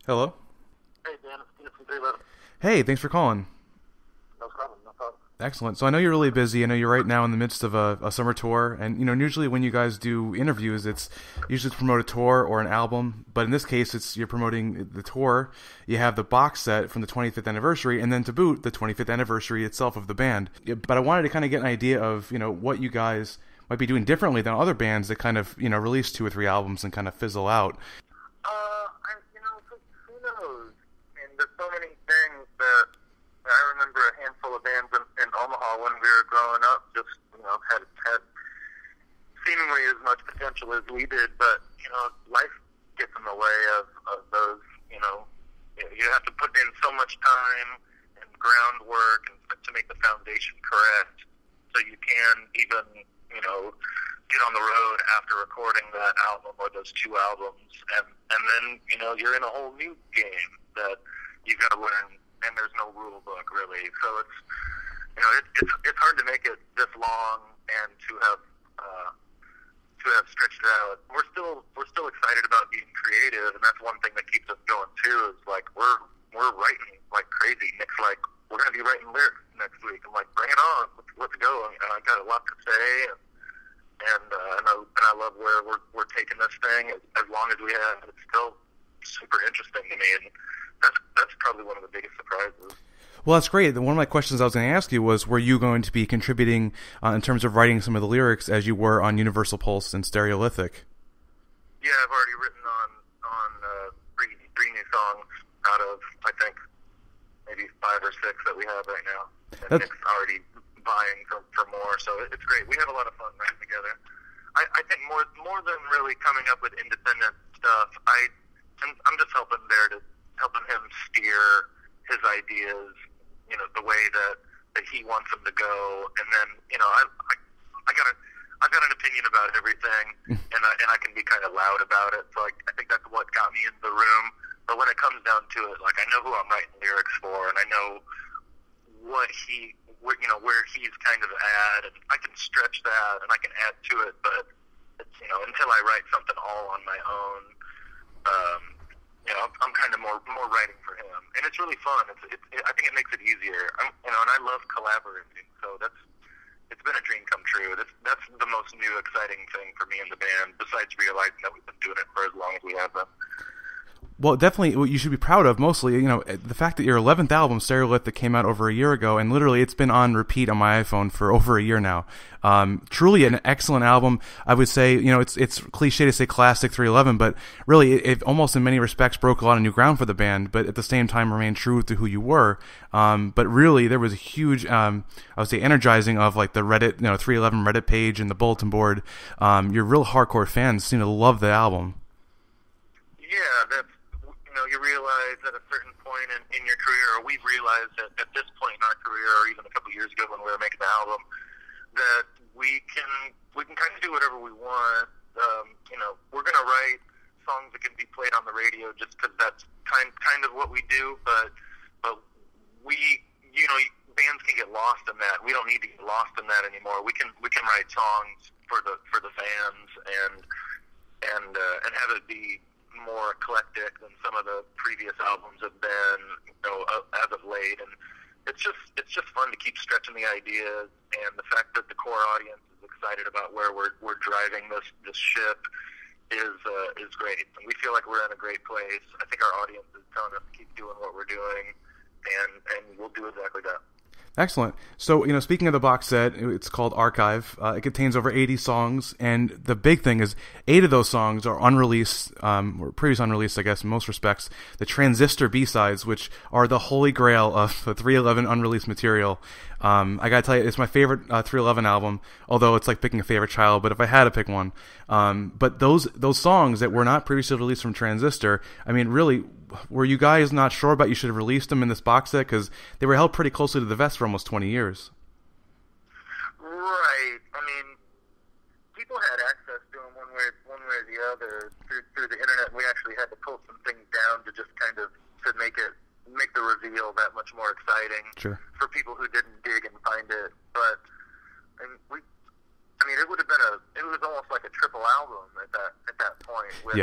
Hello? Hey, Dan, it's Peter from 311. Hey, thanks for calling. No problem, no problem. Excellent. So I know you're really busy. I know you're right now in the midst of a summer tour, and usually when you guys do interviews, it's usually to promote a tour or an album. But in this case, you're promoting the tour. You have the box set from the 25th anniversary, and then to boot, the 25th anniversary itself of the band. But I wanted to kind of get an idea of what you guys might be doing differently than other bands that kind of release 2 or 3 albums and kind of fizzle out. Who knows? I mean, there's so many things that I remember a handful of bands in Omaha when we were growing up just, had seemingly as much potential as we did, but, life gets in the way of those, you have to put in so much time and groundwork and to make the foundation correct so you can even, get on the road after recording that album or those 2 albums, and then, you're in a whole new game that you've got to learn, and there's no rule book, really. So it's hard to make it this long and to have stretched it out. We're still excited about being creative, and that's one thing that keeps us going too. Is like we're writing like crazy. Nick's like, we're gonna be writing lyrics next week. I'm like, bring it on, let's go. And I got a lot to say, and I love where we're taking this thing. As long as we have, it's still super interesting to me, and that's probably one of the biggest surprises. Well, that's great. One of my questions I was going to ask you was, were you going to be contributing in terms of writing some of the lyrics as you were on Universal Pulse and Stereotype? Yeah, I've already written on three new songs out of, I think, maybe 5 or 6 that we have right now. And Nick's already buying for more, so it's great. We have a lot of fun writing together. I think more than really coming up with independent stuff, I'm just helping him steer his ideas, the way that he wants them to go, and then I've got an opinion about everything, and I can be kind of loud about it. So I think that's what got me in the room. But when it comes down to it, I know who I'm writing lyrics for, and I know where he's kind of at, and I can stretch that and I can add to it. But it's, until I write something all on my own, I'm kind of more writing for him, and it's really fun. I think it makes it easier. And I love collaborating, so it's been a dream come true. That's the most new exciting thing for me in the band, besides realizing that we've been doing it for as long as we have been. Well, definitely what you should be proud of mostly, the fact that your 11th album, Stereotype, that came out over a year ago, and literally it's been on repeat on my iPhone for over a year now. Truly an excellent album. I would say, it's cliche to say classic 311, but really it almost in many respects broke a lot of new ground for the band, but at the same time remained true to who you were. But really there was a huge, I would say energizing of like the Reddit, 311 Reddit page and the bulletin board. Your real hardcore fans seem to love the album. Yeah, that's, you realize at a certain point in your career, or we've realized at this point in our career, or even a couple of years ago when we were making the album, that we can kind of do whatever we want. We're going to write songs that can be played on the radio just because that's kind of what we do, but we, bands can get lost in that. We don't need to get lost in that anymore. We can write songs for the fans and have it be more eclectic than some of the previous albums have been, as of late, and it's just fun to keep stretching the ideas, and the fact that the core audience is excited about where we're driving this ship is great, and we feel like we're in a great place. I think our audience is telling us to keep doing what we're doing, and we'll do exactly that. Excellent. So, speaking of the box set, it's called Archive. It contains over 80 songs, and the big thing is 8 of those songs are unreleased, or previous unreleased, I guess, in most respects. The Transistor B-sides, which are the holy grail of the 311 unreleased material. I gotta tell you, it's my favorite 311 album, although it's like picking a favorite child, but if I had to pick one. But those songs that were not previously released from Transistor, I mean, really, were you guys not sure about you should have released them in this box set? Because they were held pretty closely to the vest for almost 20 years. Right. I mean, people had access to them one way or the other through the internet. We actually had to pull some things down to just kind of to make the reveal that much more exciting. Sure. For people who didn't dig and find it. But it would have been it was almost like a triple album at that point with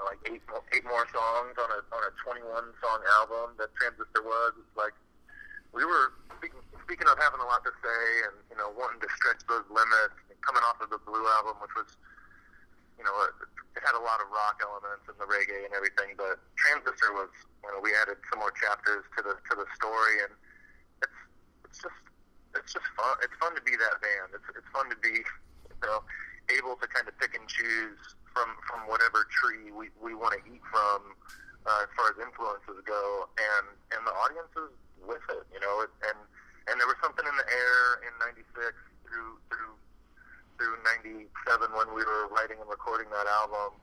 like eight more songs on a 21 song album that Transistor was. It's like we were speaking of having a lot to say and wanting to stretch those limits. Coming off of the Blue album, which was it had a lot of rock elements and the reggae and everything, but Transistor was we added some more chapters to the story, and it's just fun. It's fun to be that band. It's fun to be able to kind of pick and choose from whatever tree we want to eat from as far as influences go, and the audience is with it, and there was something in the air in '96 through '97 when we were writing and recording that album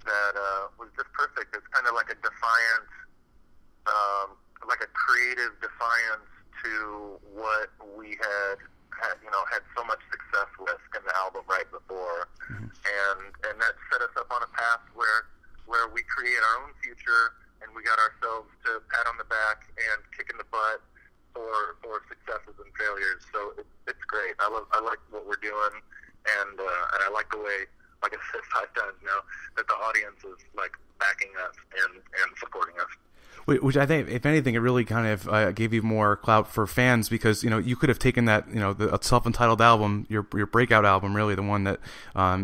that was just perfect. It's kind of like a defiance, like a creative defiance to what we had so much success with in the album right before, and that set us up on a path where we create our own future, and we got ourselves to pat on the back and kick in the butt for successes and failures. So it's great. I like what we're doing, and I like the way, like I said 5 times now, that the audience is like backing us and supporting us. Which I think, if anything, it really kind of gave you more clout for fans, because you could have taken that the self-entitled album, your breakout album, really the one that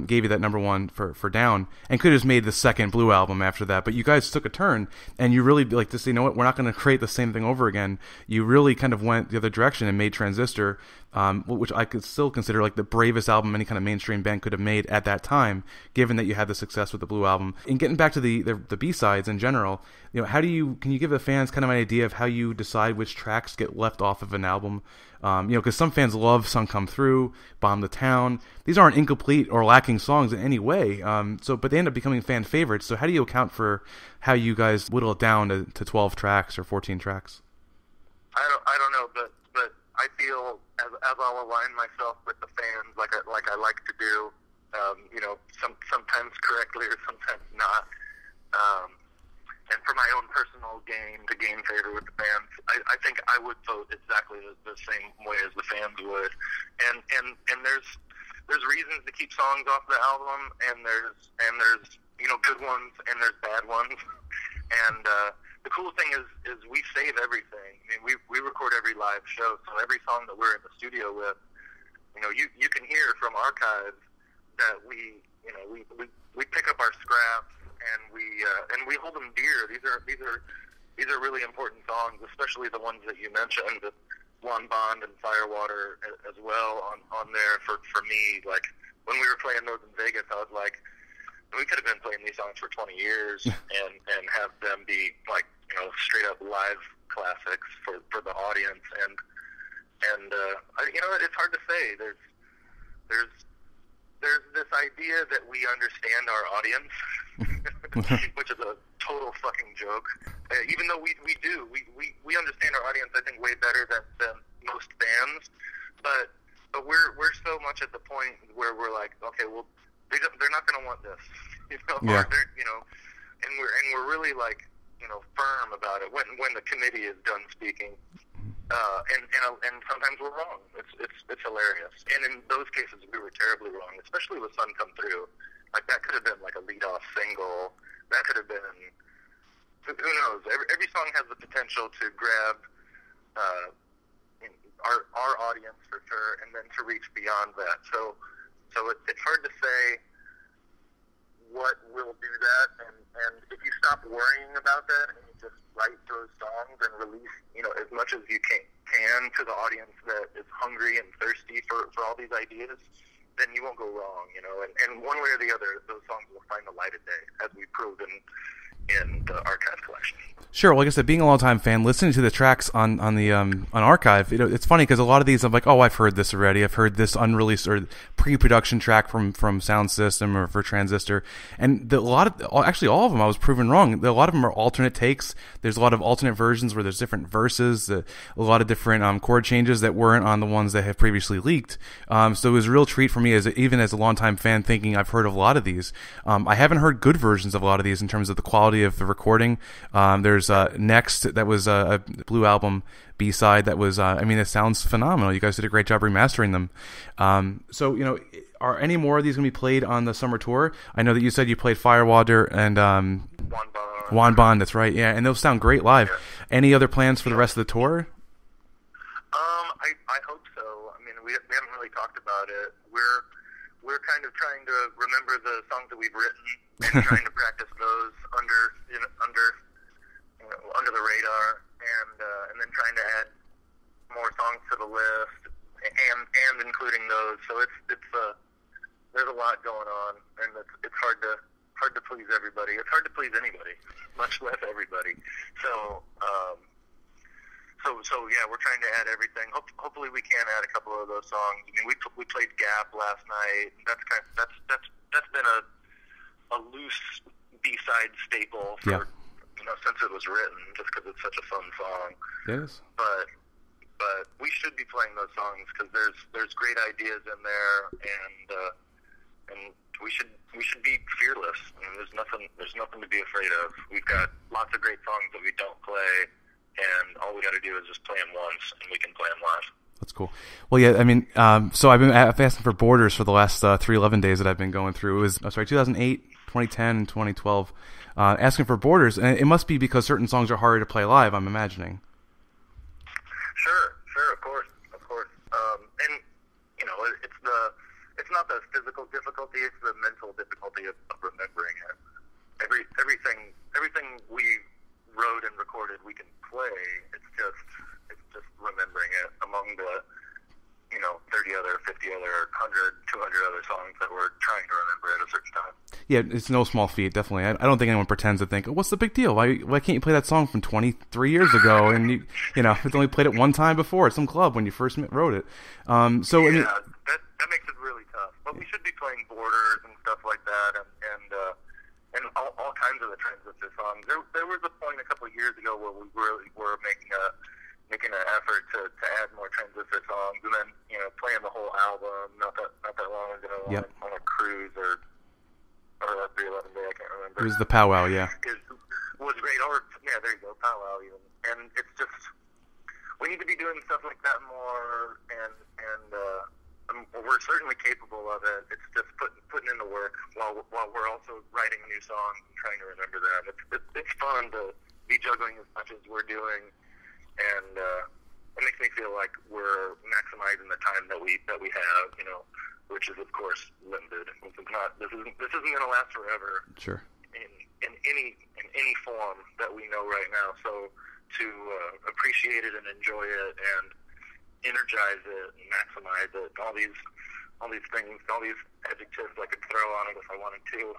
gave you that #1 for Down, and could have made the second Blue album after that. But you guys took a turn, and you really like to say, what, we're not going to create the same thing over again. You really kind of went the other direction and made Transistor, which I could still consider like the bravest album any kind of mainstream band could have made at that time, given that you had the success with the Blue album. And getting back to the B-sides in general, can you give the fans kind of an idea of how you decide which tracks get left off of an album? Because some fans love Sun Come Through, Bomb the Town. These aren't incomplete or lacking songs in any way. But they end up becoming fan favorites. So how do you account for how you guys whittle it down to 12 tracks or 14 tracks? I don't know, but I feel as I'll align myself with the fans, like I like to do, sometimes correctly or sometimes not. And for my own personal gain, to gain favor with the fans, I think I would vote exactly the same way as the fans would. And there's reasons to keep songs off the album, and there's good ones and there's bad ones. And the cool thing is we save everything. I mean, we record every live show, so every song that we're in the studio with, you can hear from archives that we pick up our scraps. And we hold them dear. These are really important songs, especially the ones that you mentioned, the Blonde Bond and Firewater as well on there. For me, like when we were playing Northern Vegas, I was like, we could have been playing these songs for 20 years and have them be like straight up live classics for the audience. And it's hard to say. There's this idea that we understand our audience, which is a total fucking joke. Even though we do, we understand our audience, I think, way better than most bands. But we're so much at the point where we're like, okay, well, they're not going to want this, Yeah. Or and we're really like, firm about it when the committee is done speaking. And sometimes we're wrong. It's hilarious. And in those cases, we were terribly wrong, especially with Sun Come Through. Like, that could have been like a lead-off single. That could have been, who knows? Every song has the potential to grab our audience for sure, and then to reach beyond that. So it's hard to say what will do that, and if you stop worrying about that and you just write those songs and release as much as you can to the audience that is hungry and thirsty for all these ideas, then you won't go wrong, and one way or the other, those songs will find the light of day, as we proved in the Archive collection. Sure. Well, like I said, being a long-time fan, listening to the tracks on Archive, it's funny because a lot of these I'm like, oh, I've heard this already. I've heard this unreleased or pre-production track from Sound System or for Transistor, and actually all of them I was proven wrong. A lot of them are alternate takes. There's a lot of alternate versions where there's different verses, a lot of different chord changes that weren't on the ones that have previously leaked. So it was a real treat for me even as a long-time fan, thinking I've heard of a lot of these. I haven't heard good versions of a lot of these in terms of the quality of the recording. There's There's Next, that was a Blue Album B-side that was, I mean, it sounds phenomenal. You guys did a great job remastering them. So, you know, are any more of these going to be played on the summer tour? I know that you said you played Firewater and Juan Bond, that's right, yeah, and those sound great live. Yeah. Any other plans for the rest of the tour? I hope so. I mean, we haven't really talked about it. We're kind of trying to remember the songs that we've written and trying to practice those under the radar, and then trying to add more songs to the list and including those. So there's a lot going on, and it's hard to please everybody. It's hard to please anybody, much less everybody. So yeah, we're trying to add everything. Hopefully, we can add a couple of those songs. I mean, we played Gap last night. That's been a loose B-side staple for since it was written, just because it's such a fun song. Yes. But we should be playing those songs because there's great ideas in there, and we should be fearless. I mean, there's nothing to be afraid of. We've got lots of great songs that we don't play. And all we got to do is just play them once, and we can play them live. That's cool. Well, yeah, I mean, so I've asking for Borders for the last 311 days that I've been going through. It was 2008, 2010, and 2012. Asking for Borders, and it must be because certain songs are harder to play live, I'm imagining. Sure, of course. And you know, it's not the physical difficulty; it's the mental difficulty of remembering it. Everything we wrote and recorded we can play. It's just remembering it among the 30 other, 50 other, 100, 200 other songs that we're trying to remember at a certain time. Yeah, it's no small feat, definitely. I don't think anyone pretends to think, what's the big deal? Why can't you play that song from 23 years ago? And it's only played it one time before at some club when you first wrote it. I mean, that makes it really tough. But we should be playing Borders and stuff like that, and all kinds of the transistor songs. There was a point a couple of years ago where we really were making an effort to add more transistor songs, and then playing the whole album not that long ago on a cruise or a 311 day, I can't remember. It was the Powwow, yeah. It was great. Or there you go, Powwow even. And it's just we need to be doing stuff like that more, and we're certainly capable of it. It's just putting in the work while we're also writing new songs and trying to remember them. It's fun to be juggling as much as we're doing, and it makes me feel like we're maximizing the time that we have, which is of course limited. This isn't going to last forever. Sure. In any form that we know right now. So to appreciate it and enjoy it and energize it and maximize it, all these things, all these adjectives I could throw on it if I wanted to,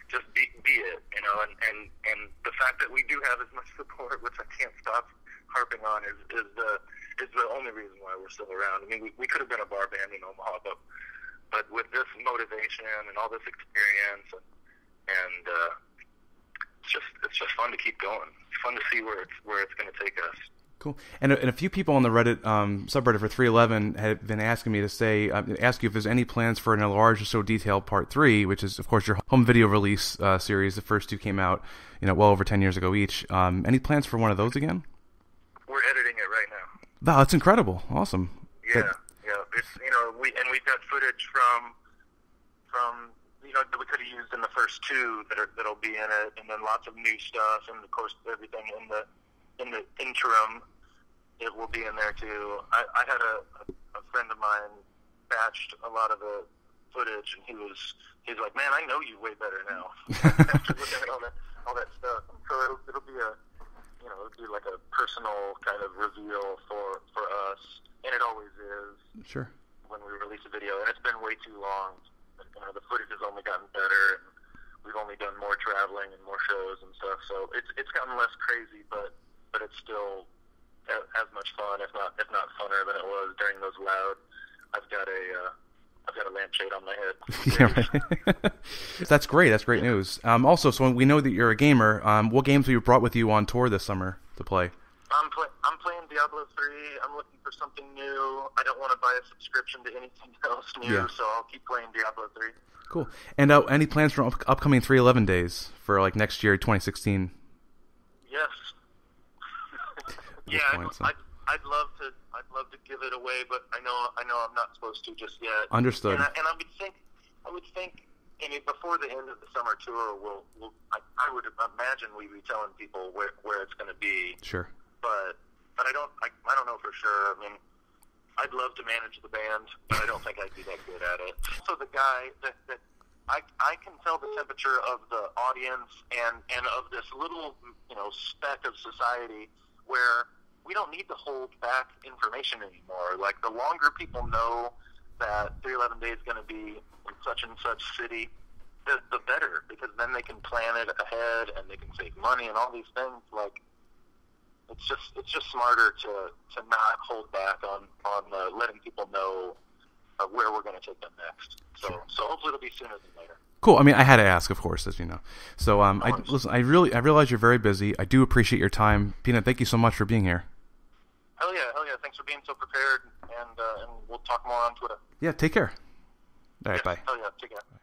just be it, and the fact that we do have as much support, which I can't stop harping on, is the only reason why we're still around. I mean, we could have been a bar band in Omaha, but with this motivation and all this experience, and it's just fun to keep going. It's fun to see where it's going to take us. Cool. And a few people on the Reddit subreddit for 311 have been asking me to ask you if there's any plans for an enlarged or so detailed part 3, which is of course your home video release series. The first two came out, well over 10 years ago each. Any plans for one of those again? We're editing it right now. Wow, that's incredible! Awesome. Yeah. It's we've got footage from that we could have used in the first two that'll be in it, and then lots of new stuff, and of course everything in the interim. It will be in there too. I had a friend of mine batched a lot of the footage, and he's like, "Man, I know you way better now." After looking at all that stuff, so it'll be it'll be like a personal kind of reveal for us, and it always is. Sure. When we release a video, and it's been way too long. The footage has only gotten better, and we've only done more traveling and more shows and stuff. So it's gotten less crazy, but it's still as much fun, if not funner than it was during those loud. I've got a lampshade on my head. Yeah, right. That's great. That's great news. Also, so we know that you're a gamer. What games have you brought with you on tour this summer to play? I'm playing Diablo 3. I'm looking for something new. I don't want to buy a subscription to anything else new, so I'll keep playing Diablo 3. Cool. And any plans for upcoming 311 days for like next year, 2016? this Yeah, point. So. I'd love to give it away, but I know I'm not supposed to just yet. Understood. And I would think, I mean, before the end of the summer tour, I would imagine we'd be telling people where it's going to be. Sure. But I don't know for sure. I mean, I'd love to manage the band, but I don't think I'd be that good at it. So the guy that I can tell the temperature of the audience and of this little, speck of society where we don't need to hold back information anymore. Like, the longer people know that 311 Day is going to be in such and such city, the better, because then they can plan it ahead and they can save money and all these things. Like, it's just smarter to not hold back on letting people know where we're going to take them next. So Sure. So hopefully it'll be sooner than later. Cool. I mean, I had to ask, of course, as you know. So, I realize you're very busy. I do appreciate your time, Peanut. Thank you so much for being here. Hell yeah. Thanks for being so prepared, and we'll talk more on Twitter. Yeah. Take care. All right. Bye. Hell yeah. Take care. Bye.